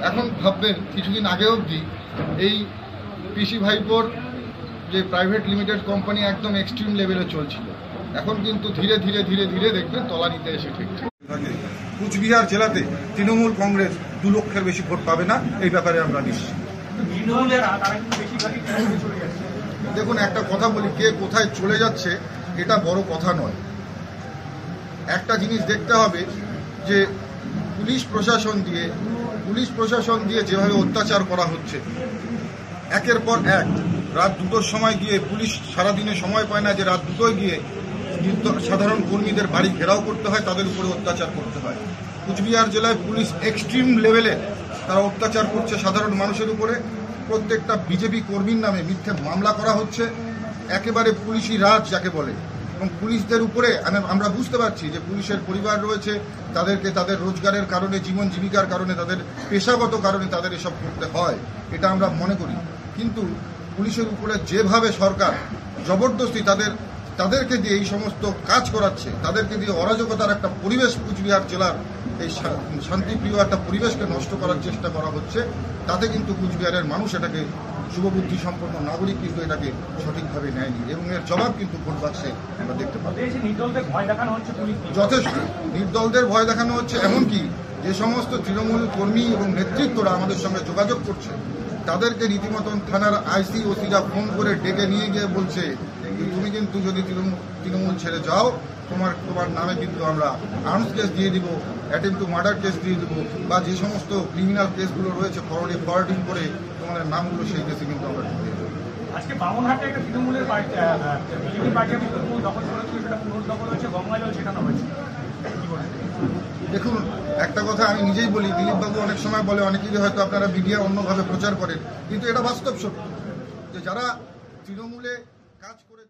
এখন ভাববেন কিছুদিন আগে অবধি এই পিসি ভাইপোর যে প্রাইভেট লিমিটেড কোম্পানি একদম এক্সট্রিম লেভেলে চলছিল, এখন কিন্তু ধীরে ধীরে ধীরে ধীরে দেখবেন তলানিতে এসে ঠেকছে। কুচবিহার জেলাতে তৃণমূল কংগ্রেস 2 লক্ষের বেশি ভোট পাবে না, এই ব্যাপারে আমরা নিশ্চিত। দেখুন, একটা কথা বলি, কে কোথায় চলে যাচ্ছে এটা বড় কথা নয়। একটা জিনিস দেখতে হবে যে পুলিশ প্রশাসন দিয়ে যেভাবে অত্যাচার করা হচ্ছে, একের পর এক রাত 2টোর সময় গিয়ে পুলিশ সারাদিনে সময় পায় না যে রাত 2টোয় গিয়ে সাধারণ কর্মীদের বাড়ি ঘেরাও করতে হয়, তাদের উপরে অত্যাচার করতে হয়। কুচবিহার জেলায় পুলিশ এক্সট্রিম লেভেলে তারা অত্যাচার করছে সাধারণ মানুষের উপরে। প্রত্যেকটা বিজেপি কর্মীর নামে মিথ্যে মামলা করা হচ্ছে, একেবারে পুলিশি রাজ যাকে বলে। এবং পুলিশদের উপরে আমরা বুঝতে পারছি যে পুলিশের পরিবার রয়েছে, তাদেরকে তাদের রোজগারের কারণে, জীবন জীবিকার কারণে, তাদের পেশাগত কারণে তাদের এসব করতে হয়, এটা আমরা মনে করি। কিন্তু পুলিশের উপরে যেভাবে সরকার জবরদস্তি তাদেরকে দিয়ে এই সমস্ত কাজ করাচ্ছে, তাদেরকে দিয়ে অরাজকতার একটা পরিবেশ কুচবিহার জেলার এই শান্তিপ্রিয় একটা পরিবেশকে নষ্ট করার চেষ্টা করা হচ্ছে, তাতে কিন্তু কুচবিহারের মানুষ এটাকে, শুভবুদ্ধি সম্পন্ন নাগরিক কিন্তু এটাকে সঠিকভাবে নেয়নি এবং এর জবাব কিন্তু ভোট বাক্সে আমরা দেখতে পাবো। যথেষ্ট নির্দলদের ভয় দেখানো হচ্ছে, এমনকি যে সমস্ত তৃণমূল কর্মী এবং নেতৃত্বরা আমাদের সঙ্গে যোগাযোগ করছে, তাদেরকে রীতিমতন থানার আইসি ওসিরা ফোন করে ডেকে নিয়ে গিয়ে বলছে, তুমি কিন্তু যদি তৃণমূল ছেড়ে যাও, তোমার নামে কিন্তু আমরা আর্মস কেস দিয়ে দিব, অ্যাটেম্প টু মার্ডার কেস দিয়ে দিব, বা যে সমস্ত ক্রিমিনাল কেসগুলো রয়েছে ফরওয়ার্ডিং করে তোমাদের নামগুলো, সেই কেসে কিন্তু আমরা দিয়ে দেবো। আজকে বামনহাটে একটা তৃণমূলের বিজেপি পার্টি দখল করেছিল, সেটা পুনর্দখল হয়েছে, গঙ্গাজল শেখানো হয়েছে। দেখুন, একটা কথা আমি নিজেই বলি, দিলীপবাবু অনেক সময় বলে, অনেকেই হয়তো আপনারা মিডিয়া অন্যভাবে প্রচার করেন, কিন্তু এটা বাস্তব সত্য যে যারা তৃণমূলে কাজ করে